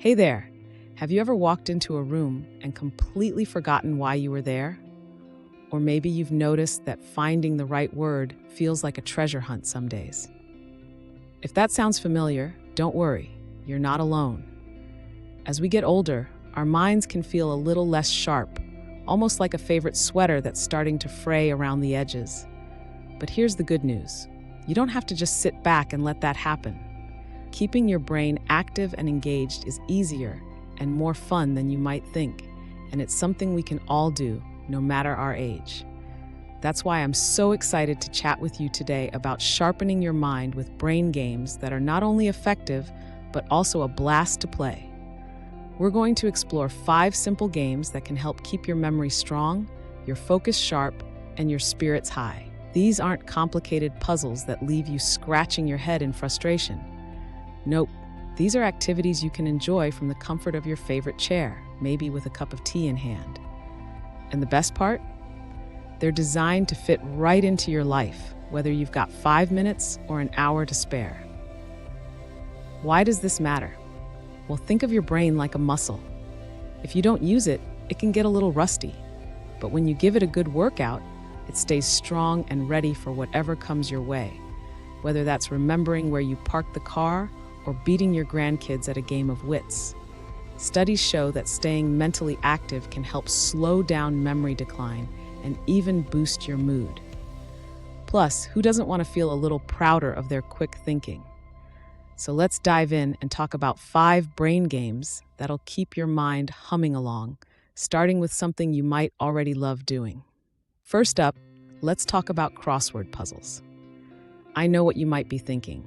Hey there! Have you ever walked into a room and completely forgotten why you were there? Or maybe you've noticed that finding the right word feels like a treasure hunt some days. If that sounds familiar, don't worry, you're not alone. As we get older, our minds can feel a little less sharp, almost like a favorite sweater that's starting to fray around the edges. But here's the good news. You don't have to just sit back and let that happen. Keeping your brain active and engaged is easier and more fun than you might think, and it's something we can all do, no matter our age. That's why I'm so excited to chat with you today about sharpening your mind with brain games that are not only effective, but also a blast to play. We're going to explore 5 simple games that can help keep your memory strong, your focus sharp, and your spirits high. These aren't complicated puzzles that leave you scratching your head in frustration. Nope, these are activities you can enjoy from the comfort of your favorite chair, maybe with a cup of tea in hand. And the best part? They're designed to fit right into your life, whether you've got 5 minutes or an hour to spare. Why does this matter? Well, think of your brain like a muscle. If you don't use it, it can get a little rusty. But when you give it a good workout, it stays strong and ready for whatever comes your way, whether that's remembering where you parked the car or beating your grandkids at a game of wits. Studies show that staying mentally active can help slow down memory decline and even boost your mood. Plus, who doesn't want to feel a little prouder of their quick thinking? So let's dive in and talk about 5 brain games that'll keep your mind humming along, starting with something you might already love doing. First up, let's talk about crossword puzzles. I know what you might be thinking.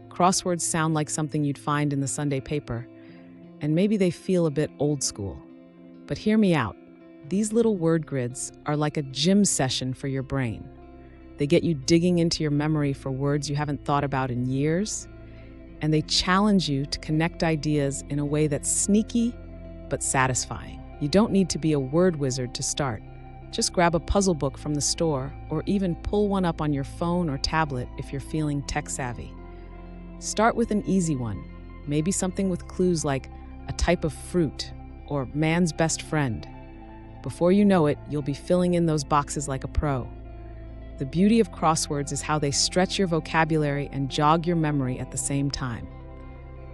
Crosswords sound like something you'd find in the Sunday paper, and maybe they feel a bit old school. But hear me out. These little word grids are like a gym session for your brain. They get you digging into your memory for words you haven't thought about in years, and they challenge you to connect ideas in a way that's sneaky but satisfying. You don't need to be a word wizard to start. Just grab a puzzle book from the store, or even pull one up on your phone or tablet if you're feeling tech-savvy. Start with an easy one, maybe something with clues like a type of fruit or man's best friend. Before you know it, you'll be filling in those boxes like a pro. The beauty of crosswords is how they stretch your vocabulary and jog your memory at the same time.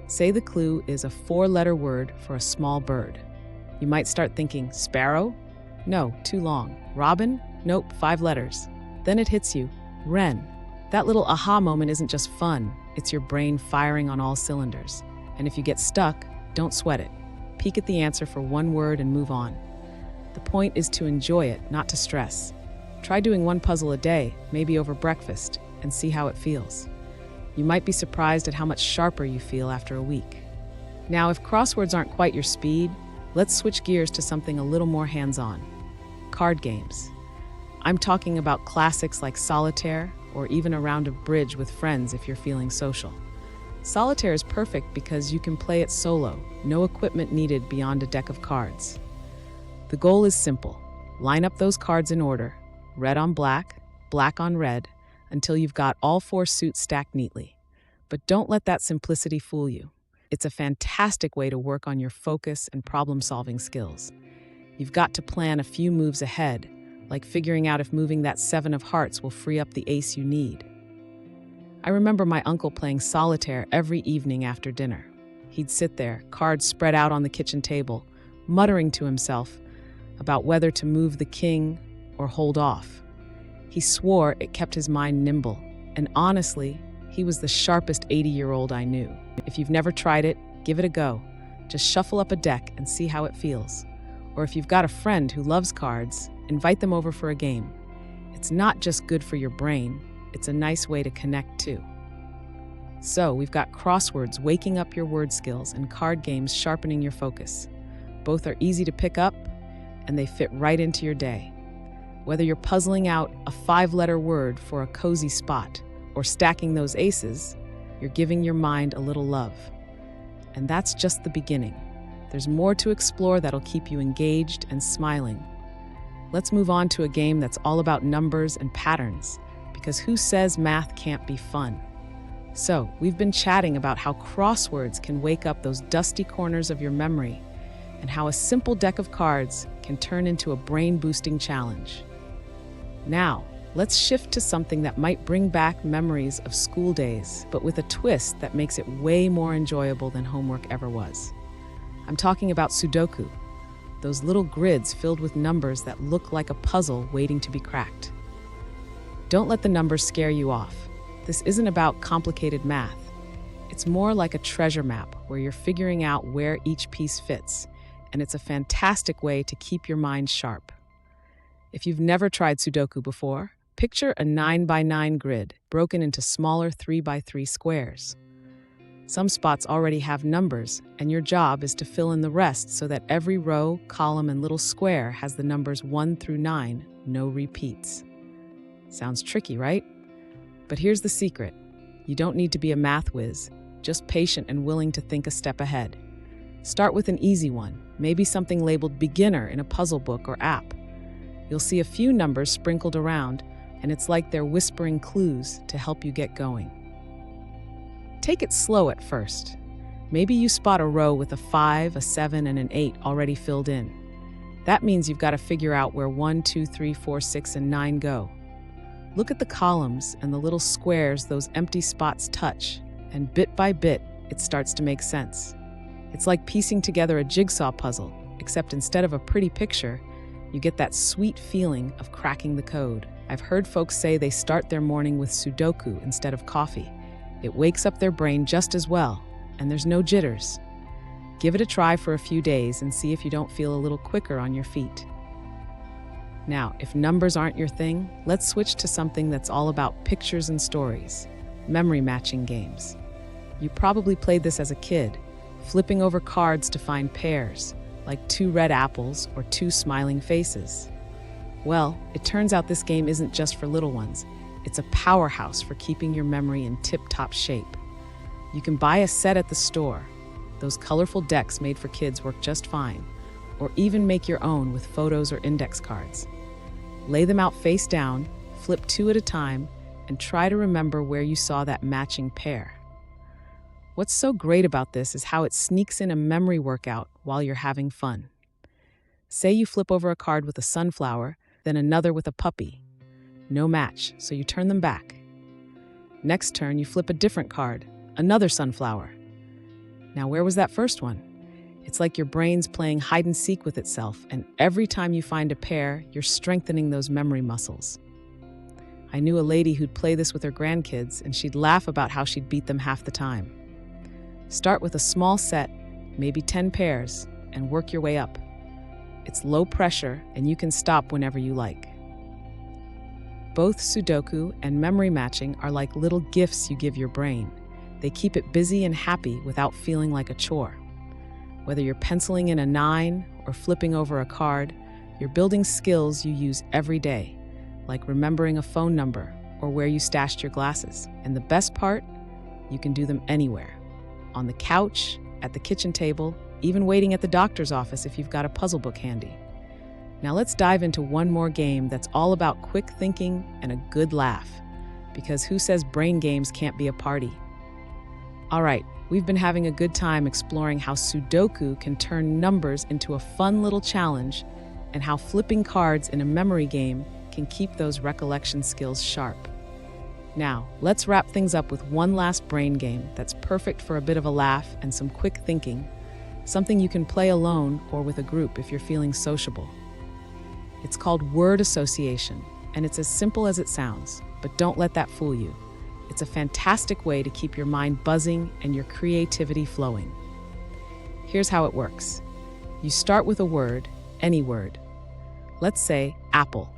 Say the clue is a 4-letter word for a small bird. You might start thinking, sparrow? No, too long. Robin? Nope, 5 letters. Then it hits you, wren. That little aha moment isn't just fun, it's your brain firing on all cylinders. And if you get stuck, don't sweat it. Peek at the answer for 1 word and move on. The point is to enjoy it, not to stress. Try doing 1 puzzle a day, maybe over breakfast, and see how it feels. You might be surprised at how much sharper you feel after a week. Now, if crosswords aren't quite your speed, let's switch gears to something a little more hands-on. Card games. I'm talking about classics like solitaire, or even a round of bridge with friends if you're feeling social. Solitaire is perfect because you can play it solo, no equipment needed beyond a deck of cards. The goal is simple. Line up those cards in order, red on black, black on red, until you've got all 4 suits stacked neatly. But don't let that simplicity fool you. It's a fantastic way to work on your focus and problem-solving skills. You've got to plan a few moves ahead, like figuring out if moving that 7 of hearts will free up the ace you need. I remember my uncle playing solitaire every evening after dinner. He'd sit there, cards spread out on the kitchen table, muttering to himself about whether to move the king or hold off. He swore it kept his mind nimble, and honestly, he was the sharpest 80-year-old I knew. If you've never tried it, give it a go. Just shuffle up a deck and see how it feels. Or if you've got a friend who loves cards, invite them over for a game. It's not just good for your brain, it's a nice way to connect too. So, we've got crosswords waking up your word skills and card games sharpening your focus. Both are easy to pick up, and they fit right into your day. Whether you're puzzling out a 5-letter word for a cozy spot or stacking those aces, you're giving your mind a little love. And that's just the beginning. There's more to explore that'll keep you engaged and smiling. Let's move on to a game that's all about numbers and patterns, because who says math can't be fun? So, we've been chatting about how crosswords can wake up those dusty corners of your memory and how a simple deck of cards can turn into a brain-boosting challenge. Now, let's shift to something that might bring back memories of school days, but with a twist that makes it way more enjoyable than homework ever was. I'm talking about Sudoku, those little grids filled with numbers that look like a puzzle waiting to be cracked. Don't let the numbers scare you off. This isn't about complicated math. It's more like a treasure map where you're figuring out where each piece fits, and it's a fantastic way to keep your mind sharp. If you've never tried Sudoku before, picture a 9x9 grid broken into smaller 3x3 squares. Some spots already have numbers, and your job is to fill in the rest so that every row, column, and little square has the numbers 1 through 9, no repeats. Sounds tricky, right? But here's the secret. You don't need to be a math whiz, just patient and willing to think a step ahead. Start with an easy one, maybe something labeled beginner in a puzzle book or app. You'll see a few numbers sprinkled around, and it's like they're whispering clues to help you get going. Take it slow at first. Maybe you spot a row with a 5, a 7, and an 8 already filled in. That means you've got to figure out where 1, 2, 3, 4, 6, and 9 go. Look at the columns and the little squares those empty spots touch, and bit by bit, it starts to make sense. It's like piecing together a jigsaw puzzle, except instead of a pretty picture, you get that sweet feeling of cracking the code. I've heard folks say they start their morning with Sudoku instead of coffee. It wakes up their brain just as well, and there's no jitters. Give it a try for a few days and see if you don't feel a little quicker on your feet. Now, if numbers aren't your thing, let's switch to something that's all about pictures and stories, memory matching games. You probably played this as a kid, flipping over cards to find pairs, like 2 red apples or 2 smiling faces. Well, it turns out this game isn't just for little ones. It's a powerhouse for keeping your memory in tip-top shape. You can buy a set at the store. Those colorful decks made for kids work just fine, or even make your own with photos or index cards. Lay them out face down, flip 2 at a time, and try to remember where you saw that matching pair. What's so great about this is how it sneaks in a memory workout while you're having fun. Say you flip over a card with a sunflower, then another with a puppy. No match, so you turn them back. Next turn, you flip a different card, another sunflower. Now, where was that first one? It's like your brain's playing hide and seek with itself, and every time you find a pair, you're strengthening those memory muscles. I knew a lady who'd play this with her grandkids, and she'd laugh about how she'd beat them half the time. Start with a small set, maybe 10 pairs, and work your way up. It's low pressure, and you can stop whenever you like. Both Sudoku and memory matching are like little gifts you give your brain. They keep it busy and happy without feeling like a chore. Whether you're penciling in a 9 or flipping over a card, you're building skills you use every day, like remembering a phone number or where you stashed your glasses. And the best part, you can do them anywhere. On the couch, at the kitchen table, even waiting at the doctor's office if you've got a puzzle book handy. Now let's dive into one more game that's all about quick thinking and a good laugh. Because who says brain games can't be a party? All right, we've been having a good time exploring how Sudoku can turn numbers into a fun little challenge and how flipping cards in a memory game can keep those recollection skills sharp. Now, let's wrap things up with one last brain game that's perfect for a bit of a laugh and some quick thinking, something you can play alone or with a group if you're feeling sociable. It's called word association, and it's as simple as it sounds, but don't let that fool you. It's a fantastic way to keep your mind buzzing and your creativity flowing. Here's how it works. You start with a word, any word. Let's say apple.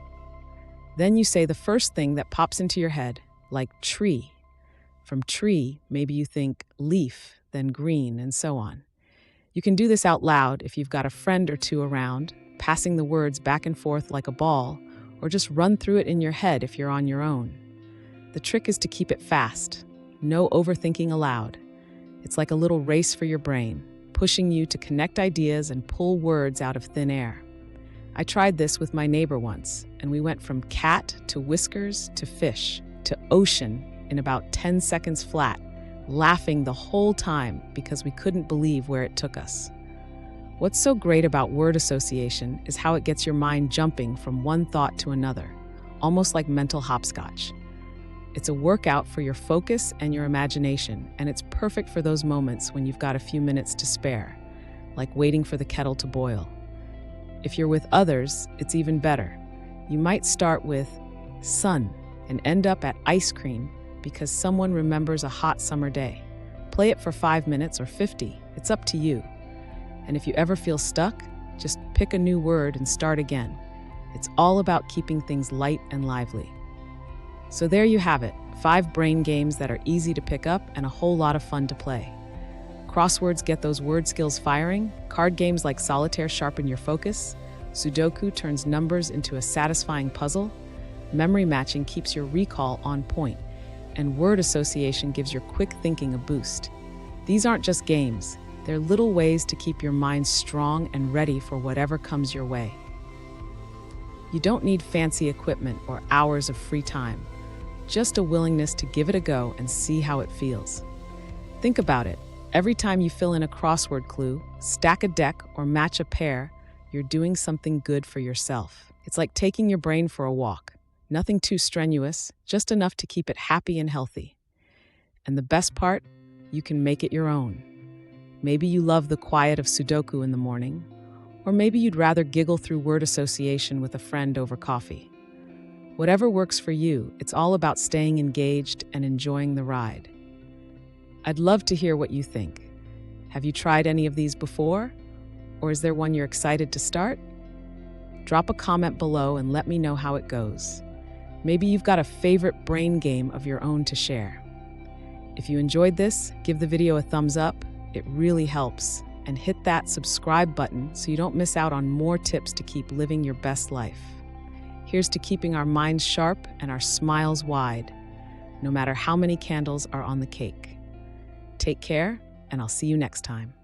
Then you say the first thing that pops into your head, like tree. From tree, maybe you think leaf, then green, and so on. You can do this out loud if you've got a friend or two around, passing the words back and forth like a ball, or just run through it in your head if you're on your own. The trick is to keep it fast. No overthinking allowed. It's like a little race for your brain, pushing you to connect ideas and pull words out of thin air. I tried this with my neighbor once, and we went from cat to whiskers to fish to ocean in about 10 seconds flat, laughing the whole time because we couldn't believe where it took us. What's so great about word association is how it gets your mind jumping from one thought to another, almost like mental hopscotch. It's a workout for your focus and your imagination, and it's perfect for those moments when you've got a few minutes to spare, like waiting for the kettle to boil. If you're with others, it's even better. You might start with sun and end up at ice cream because someone remembers a hot summer day. Play it for 5 minutes or 50. It's up to you. And if you ever feel stuck, just pick a new word and start again. It's all about keeping things light and lively. So there you have it, 5 brain games that are easy to pick up and a whole lot of fun to play. Crosswords get those word skills firing, card games like solitaire sharpen your focus, Sudoku turns numbers into a satisfying puzzle, memory matching keeps your recall on point, and word association gives your quick thinking a boost. These aren't just games, they're little ways to keep your mind strong and ready for whatever comes your way. You don't need fancy equipment or hours of free time, just a willingness to give it a go and see how it feels. Think about it. Every time you fill in a crossword clue, stack a deck, or match a pair, you're doing something good for yourself. It's like taking your brain for a walk. Nothing too strenuous, just enough to keep it happy and healthy. And the best part, you can make it your own. Maybe you love the quiet of Sudoku in the morning, or maybe you'd rather giggle through word association with a friend over coffee. Whatever works for you, it's all about staying engaged and enjoying the ride. I'd love to hear what you think. Have you tried any of these before? Or is there one you're excited to start? Drop a comment below and let me know how it goes. Maybe you've got a favorite brain game of your own to share. If you enjoyed this, give the video a thumbs up. It really helps. And hit that subscribe button so you don't miss out on more tips to keep living your best life. Here's to keeping our minds sharp and our smiles wide, no matter how many candles are on the cake. Take care, and I'll see you next time.